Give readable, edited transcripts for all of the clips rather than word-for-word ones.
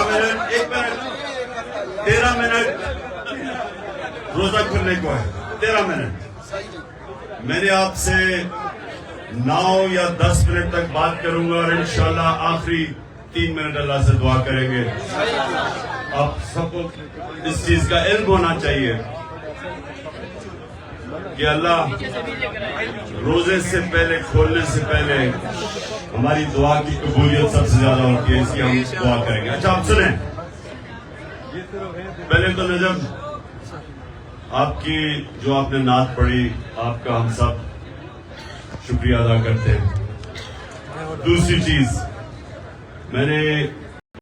Minute 13 minute روزہ کھلنے کو ہے. 13 منٹ. میں نے آپ سے 9 یا 10 منٹ تک بات کروں گا اور انشاءاللہ آخری 3 منٹ اللہ سے دعا کریں گے. آپ سب کو اس چیز کا علم ہونا چاہیے کہ اللہ روزے سے پہلے, کھولنے سے پہلے ہماری دعا کی قبولیت سب سے زیادہ ہوتی ہے. اس کی ہم دعا کریں گے. اچھا آپ سنیں, پہلے تو نجم آپ کی جو آپ نے نعت پڑھی, آپ کا ہم سب شکریہ ادا کرتے ہیں. دوسری چیز, میں نے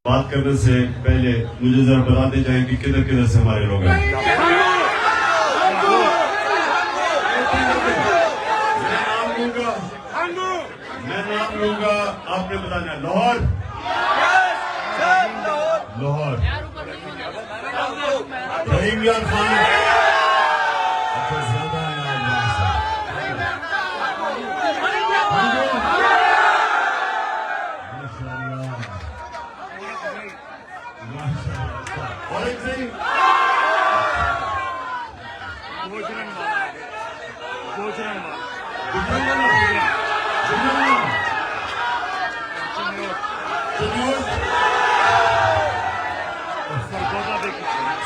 بات کرنے سے پہلے مجھے ذرا بتاتے جائیں کہ کدھر کدھر سے ہمارے لوگ ہیں. میں نام لوں گا, آپ نے بتانا. لاہور, لاہور, رحیم یار خان. اچھا زیادہ ہے اور ایک سے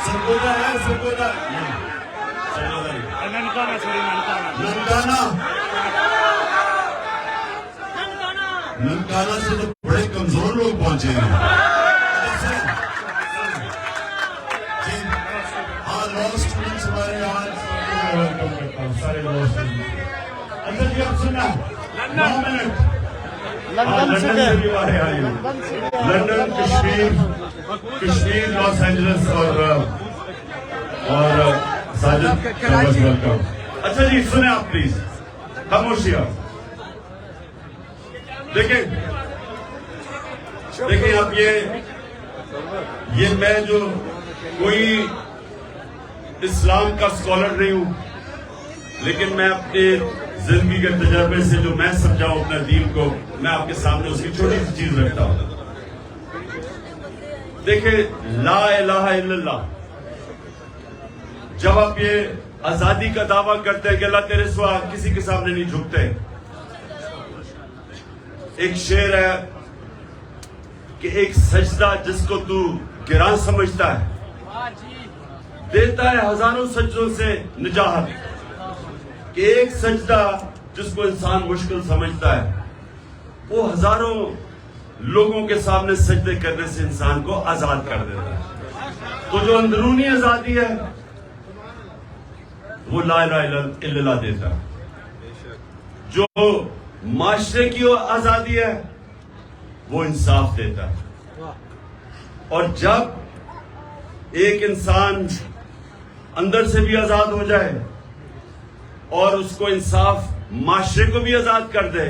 سرگودا ہے, سرگودا ننکانہ سے تو بڑے کمزور لوگ پہنچے ہیں. ہاں لا اسٹوڈنٹس ہمارے یہاں ویلکم کرتا ہوں, سارے لا اسٹوڈنٹس. اچھا جی آپ سننا 9 منٹ. لندن سے بھی آئے ہیں, لندن, کشمیر, لاس اینجلس اور ساجد ویلکم. اچھا جی سنیں آپ پلیز, خاموشی. آپ دیکھیں آپ یہ میں جو کوئی اسلام کا اسکالر نہیں ہوں, لیکن میں اپنے زندگی کے تجربے سے جو میں سمجھاؤں اپنے دین کو, میں آپ کے سامنے اس کی چھوٹی سی چیز رکھتا ہوں. دیکھیں لا الہ الا اللہ, جب آپ یہ آزادی کا دعویٰ کرتے ہیں کہ اللہ تیرے سوا کسی کے سامنے نہیں جھکتے. ایک شعر ہے کہ ایک سجدہ جس کو تو گراں سمجھتا ہے دیتا ہے ہزاروں سجدوں سے نجات. کہ ایک سجدہ جس کو انسان مشکل سمجھتا ہے وہ ہزاروں لوگوں کے سامنے سجدے کرنے سے انسان کو آزاد کر دیتا ہے. تو جو اندرونی آزادی ہے وہ لا الہ الا اللہ دیتا ہے. جو معاشرے کی آزادی ہے وہ انصاف دیتا ہے. اور جب ایک انسان اندر سے بھی آزاد ہو جائے اور اس کو انصاف معاشرے کو بھی آزاد کر دے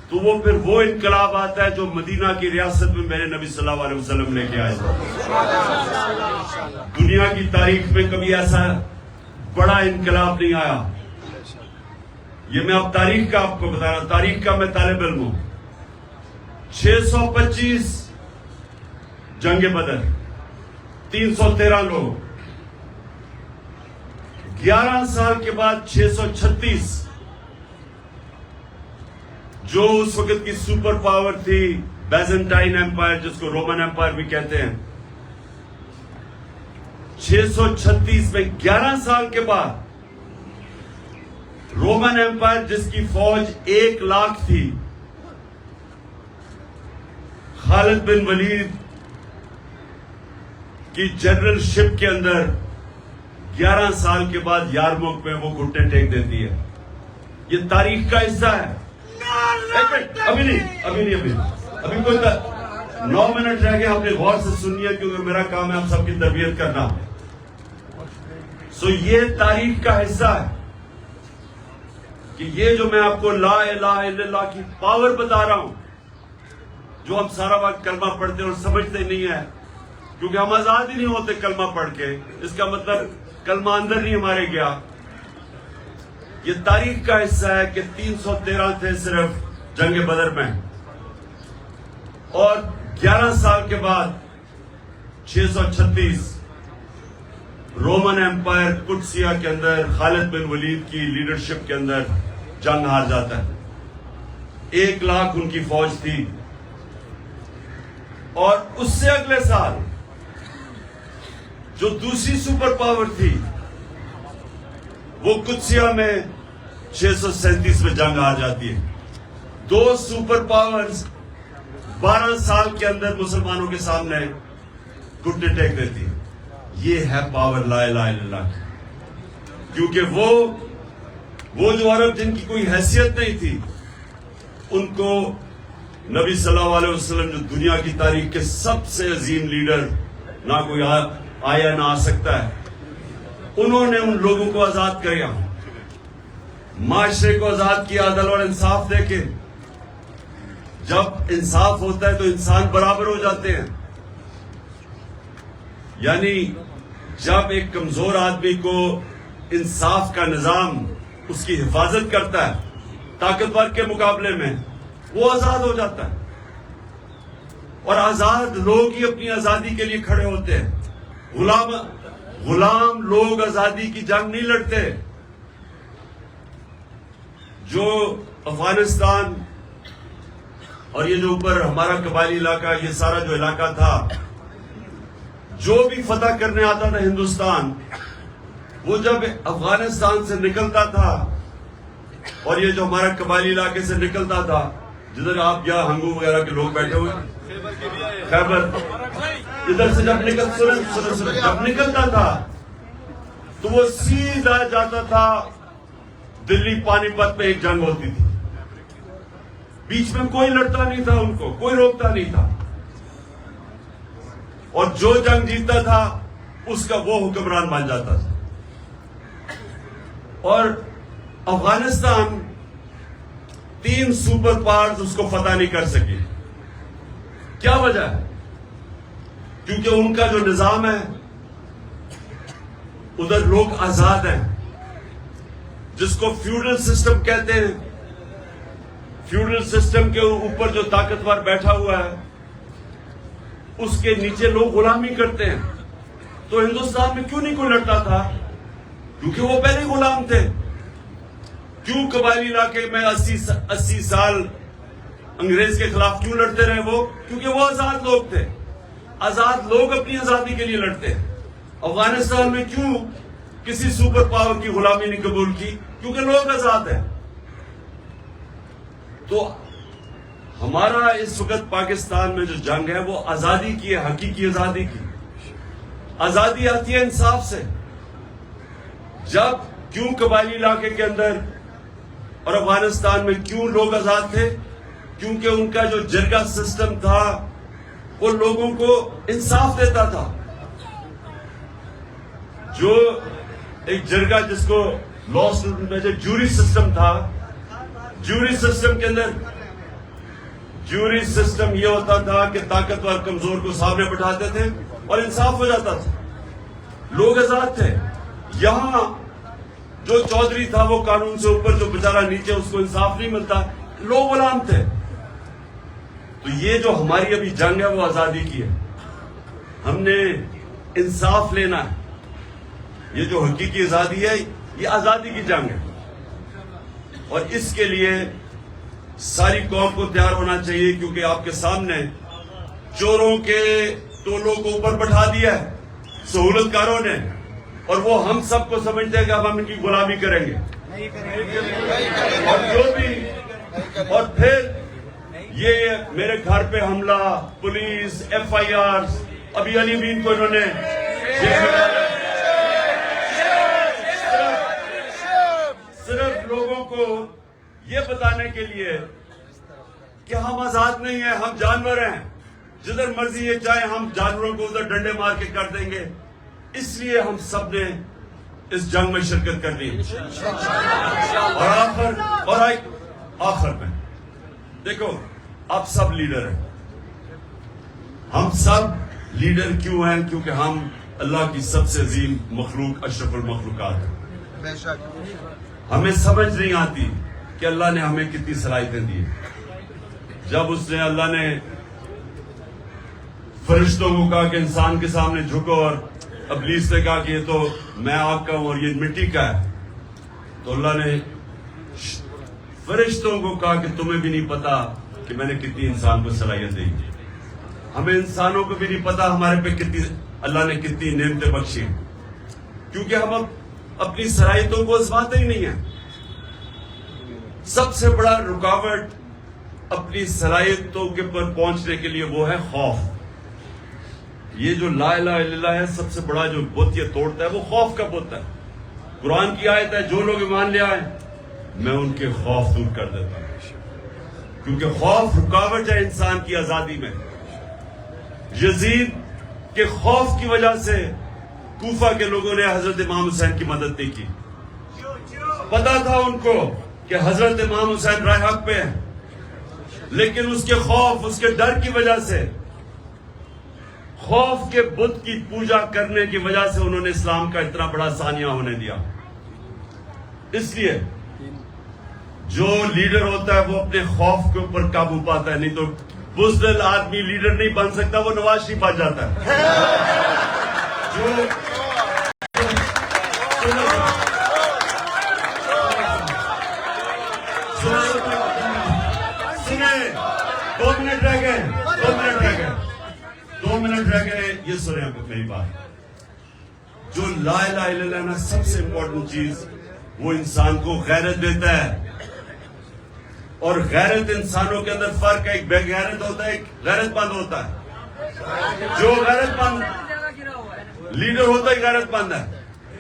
تو وہ پھر وہ انقلاب آتا ہے جو مدینہ کی ریاست میں میرے نبی صلی اللہ علیہ وسلم لے کے آئے. دنیا کی تاریخ میں کبھی ایسا بڑا انقلاب نہیں آیا. یہ میں اب تاریخ کا آپ کو بتا رہا ہوں, تاریخ کا میں طالب علم ہوں. 625 جنگ بدر, 313 لوگ. 11 سال کے بعد 636 جو اس وقت کی سپر پاور تھی بیزنٹائن ایمپائر, جس کو رومن ایمپائر بھی کہتے ہیں, 636 میں 11 سال کے بعد رومن ایمپائر جس کی فوج 1 لاکھ تھی, خالد بن ولید کی جنرل شپ کے اندر 11 سال کے بعد یارموک میں وہ گھٹنے ٹیک دیتی ہے. یہ تاریخ کا حصہ ہے. ابھی کوئی 9 منٹ رہ گئے, اپنے غور سے سنیے کیونکہ میرا کام ہے آپ سب کی تربیت کرنا. سو یہ تاریخ کا حصہ ہے کہ یہ جو میں آپ کو لا الہ الا اللہ کی پاور بتا رہا ہوں, جو ہم سارا وقت کلمہ پڑھتے اور سمجھتے نہیں ہیں کیونکہ ہم آزاد ہی نہیں ہوتے کلمہ پڑھ کے, اس کا مطلب کلمہ اندر نہیں ہمارے گیا. یہ تاریخ کا حصہ ہے کہ 313 تھے صرف جنگ بدر میں, اور 11 سال کے بعد 636 رومن ایمپائر قدسیہ کے اندر خالد بن ولید کی لیڈرشپ کے اندر جنگ ہار جاتا ہے. 1 لاکھ ان کی فوج تھی. اور اس سے اگلے سال جو دوسری سپر پاور تھی وہ قدسیہ میں 637 میں جنگ ہار جاتی ہے. 2 سپر پاورز 12 سال کے اندر مسلمانوں کے سامنے گھٹنے ٹیک دیتی ہے. یہ ہے پاور لا الہ الا اللہ. کیونکہ وہ جو عرب جن کی کوئی حیثیت نہیں تھی ان کو نبی صلی اللہ علیہ وسلم جو دنیا کی تاریخ کے سب سے عظیم لیڈر نہ کوئی آیا نہ آ سکتا ہے, انہوں نے ان لوگوں کو آزاد کیا, معاشرے کو آزاد کیا, عدل اور انصاف دے کے. جب انصاف ہوتا ہے تو انسان برابر ہو جاتے ہیں. یعنی جب ایک کمزور آدمی کو انصاف کا نظام اس کی حفاظت کرتا ہے طاقتور کے مقابلے میں, وہ آزاد ہو جاتا ہے. اور آزاد لوگ ہی اپنی آزادی کے لیے کھڑے ہوتے ہیں. غلام لوگ آزادی کی جنگ نہیں لڑتے. جو افغانستان اور یہ جو اوپر ہمارا قبائلی علاقہ, یہ سارا جو علاقہ تھا, جو بھی فتح کرنے آتا تھا ہندوستان, وہ جب افغانستان سے نکلتا تھا اور یہ جو ہمارا قبائلی علاقے سے نکلتا تھا, جدھر آپ یا ہنگو وغیرہ کے لوگ بیٹھے ہوئے, خیبر, ادھر سے جب نکلتا تھا تو وہ سیدھا جاتا تھا دلی پانی پت میں. ایک جنگ ہوتی تھی, بیچ میں کوئی لڑتا نہیں تھا, ان کو کوئی روکتا نہیں تھا. اور جو جنگ جیتتا تھا اس کا وہ حکمران بن جاتا تھا. اور افغانستان 3 سپر پاورز اس کو فتح نہیں کر سکی. کیا وجہ ہے؟ کیونکہ ان کا جو نظام ہے ادھر لوگ آزاد ہیں, جس کو فیوڈل سسٹم کہتے ہیں. فیوڈل سسٹم کے اوپر جو طاقتور بیٹھا ہوا ہے اس کے نیچے لوگ غلامی کرتے ہیں. تو ہندوستان میں کیوں نہیں کوئی لڑتا تھا؟ کیونکہ وہ پہلے غلام تھے. کیوں قبائلی علاقے میں 80 سال انگریز کے خلاف کیوں لڑتے رہے وہ؟ کیونکہ وہ آزاد لوگ تھے. آزاد لوگ اپنی آزادی کے لیے لڑتے ہیں. افغانستان میں کیوں کسی سپر پاور کی غلامی نہیں قبول کی؟ کیونکہ لوگ آزاد ہیں. تو ہمارا اس وقت پاکستان میں جو جنگ ہے وہ آزادی کی ہے, حقیقی آزادی کی. آزادی آتی ہے انصاف سے. جب کیوں قبائلی علاقے کے اندر اور افغانستان میں کیوں لوگ آزاد تھے؟ کیونکہ ان کا جو جرگہ سسٹم تھا وہ لوگوں کو انصاف دیتا تھا. جو ایک جرگہ جس کو لا میں جو جوری سسٹم تھا, جوری سسٹم کے اندر جوری سسٹم یہ ہوتا تھا کہ طاقتور کمزور کو سامنے بٹھاتے تھے اور انصاف ہو جاتا تھا. لوگ آزاد تھے. یہاں جو چودھری تھا وہ قانون سے اوپر, جو بیچارہ نیچے, اس کو انصاف نہیں ملتا, لوگ غلام تھے. تو یہ جو ہماری ابھی جنگ ہے وہ آزادی کی ہے. ہم نے انصاف لینا ہے. یہ جو حقیقی آزادی ہے یہ آزادی کی جنگ ہے. اور اس کے لیے ساری قوم کو تیار ہونا چاہیے, کیونکہ آپ کے سامنے چوروں کے ٹولوں کو اوپر بٹھا دیا ہے سہولت کاروں نے, اور وہ ہم سب کو سمجھتے ہیں کہ اب ہم ان کی غلامی کریں گے. اور جو بھی, اور پھر یہ میرے گھر پہ حملہ, پولیس, FIR, ابھی علی بین کو انہوں نے صرف لوگوں کو یہ بتانے کے لیے کہ ہم آزاد نہیں ہیں, ہم جانور ہیں, جدھر مرضی یہ چاہے ہم جانوروں کو ادھر ڈنڈے مار کے کر دیں گے. اس لیے ہم سب نے اس جنگ میں شرکت کرنی ہے. اور آخر میں دیکھو, آپ سب لیڈر ہیں. ہم سب لیڈر کیوں ہیں؟ کیونکہ ہم اللہ کی سب سے عظیم مخلوق, اشرف المخلوقات ہیں. ہمیں سمجھ نہیں آتی کہ اللہ نے ہمیں کتنی صلاحیتیں دی. جب اللہ نے فرشتوں کو کہا کہ انسان کے سامنے جھکو، اور ابلیس نے کہا کہ یہ تو میں آگ کا ہوں اور یہ مٹی کا ہے. تو اللہ نے فرشتوں کو کہا کہ تمہیں بھی نہیں پتا کہ میں نے کتنی انسان کو صلاحیت دی. ہمیں انسانوں کو بھی نہیں پتا ہمارے پہ کتنی اللہ نے کتنی نعمتیں بخشی، کیونکہ ہم اپنی صلاحیتوں کو آزماتے ہی نہیں ہیں. سب سے بڑا رکاوٹ اپنی صلاحیتوں کے پر پہنچنے کے لیے وہ ہے خوف. یہ جو لا الہ الا اللہ ہے، سب سے بڑا جو بت یہ توڑتا ہے وہ خوف کا بت ہے. قرآن کی آیت ہے جو لوگ ایمان لے آئے میں ان کے خوف دور کر دیتا ہوں، کیونکہ خوف رکاوٹ ہے انسان کی آزادی میں. یزید کے خوف کی وجہ سے کوفہ کے لوگوں نے حضرت امام حسین کی مدد نہیں کی. پتا تھا ان کو کہ حضرت امام حسین رائے حق پہ ہیں، لیکن اس کے خوف، اس کے ڈر کی وجہ سے، خوف کے بت کی پوجا کرنے کی وجہ سے انہوں نے اسلام کا اتنا بڑا سانیہ ہونے دیا. اس لیے جو لیڈر ہوتا ہے وہ اپنے خوف کے اوپر قابو پاتا ہے، نہیں تو بزدل آدمی لیڈر نہیں بن سکتا، وہ نواز شریف بن جاتا ہے. جو سنیں، 2 منٹ رہ گئے، 2 منٹ رہ گئے. یہ سنیں میری بات. جو لا الہ الا اللہ نا، سب سے امپورٹنٹ چیز وہ انسان کو غیرت دیتا ہے. اور غیرت انسانوں کے اندر فرق ہے، ایک بے غیرت ہوتا ہے، ایک غیرت مند ہوتا ہے. جو غیرت مند لیڈر ہوتا ہے غیرت مند ہے.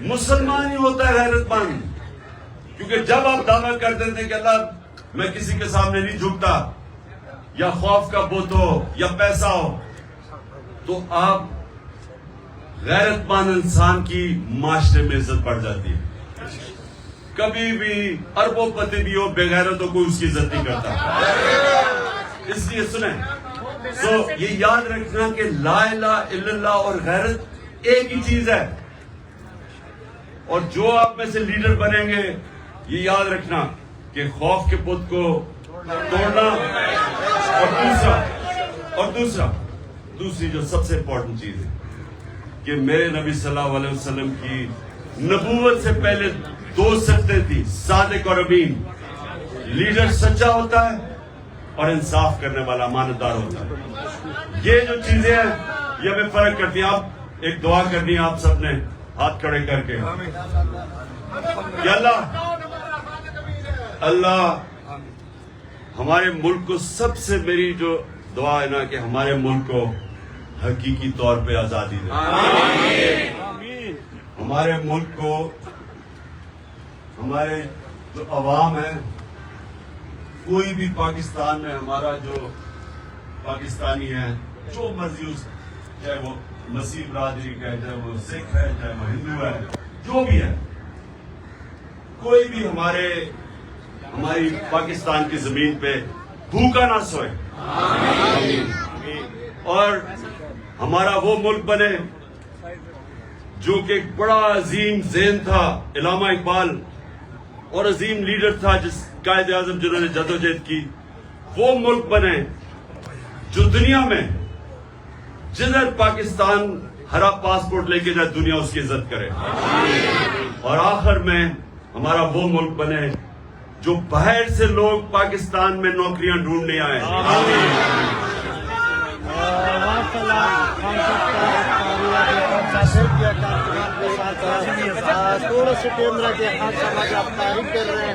مسلمان ہی ہوتا ہے غیرت مند، کیونکہ جب آپ دعویٰ کر دیتے کہ اللہ میں کسی کے سامنے نہیں جھکتا، یا خوف کا بت ہو یا پیسہ ہو، تو آپ غیرت مند انسان کی معاشرے میں عزت بڑھ جاتی ہے. کبھی بھی اربوں پتی بھی ہو، بے غیرتوں کو اس کی عزت نہیں کرتا. اس لیے سنیں، یہ یاد رکھنا کہ لا الہ الا اللہ اور غیرت ایک ہی چیز ہے. اور جو آپ میں سے لیڈر بنیں گے، یہ یاد رکھنا کہ خوف کے بت کو توڑنا، اور دوسری جو سب سے امپورٹنٹ چیز ہے کہ میرے نبی صلی اللہ علیہ وسلم کی نبوت سے پہلے 2 صفتیں تھی، صادق اور امین. لیڈر سچا ہوتا ہے اور انصاف کرنے والا امانتدار ہوتا ہے. یہ جو چیزیں ہیں یہ ہمیں فرق کرتی ہیں. آپ ایک دعا کرنی ہے آپ سب نے ہاتھ کھڑے کر کے کہ اللہ ہمارے ملک کو، سب سے میری جو دعا ہے نا کہ ہمارے ملک کو حقیقی طور پہ آزادی دے. ہمارے ملک کو، ہمارے جو عوام ہے، کوئی بھی پاکستان میں ہمارا جو پاکستانی ہے، جو مرضی اس، چاہے وہ مسیح برادری کا ہے، چاہے وہ سکھ ہے، چاہے وہ ہندو ہے، جو بھی ہے، کوئی بھی ہماری پاکستان کی زمین پہ بھوکا نہ سوئے. اور ہمارا وہ ملک بنے جو کہ ایک بڑا عظیم ذہن تھا علامہ اقبال، اور عظیم لیڈر تھا جس قائد اعظم جنہوں نے جدوجہد کی. وہ ملک بنے جو دنیا میں جدھر پاکستان ہرا پاسپورٹ لے کے جائے، دنیا اس کی عزت کرے. اور آخر میں ہمارا وہ ملک بنے جو باہر سے لوگ پاکستان میں نوکریاں ڈھونڈنے آئے. تھوڑا سا کیمرہ کے ہاتھ سمجھ آپ تعریف کر رہے ہیں.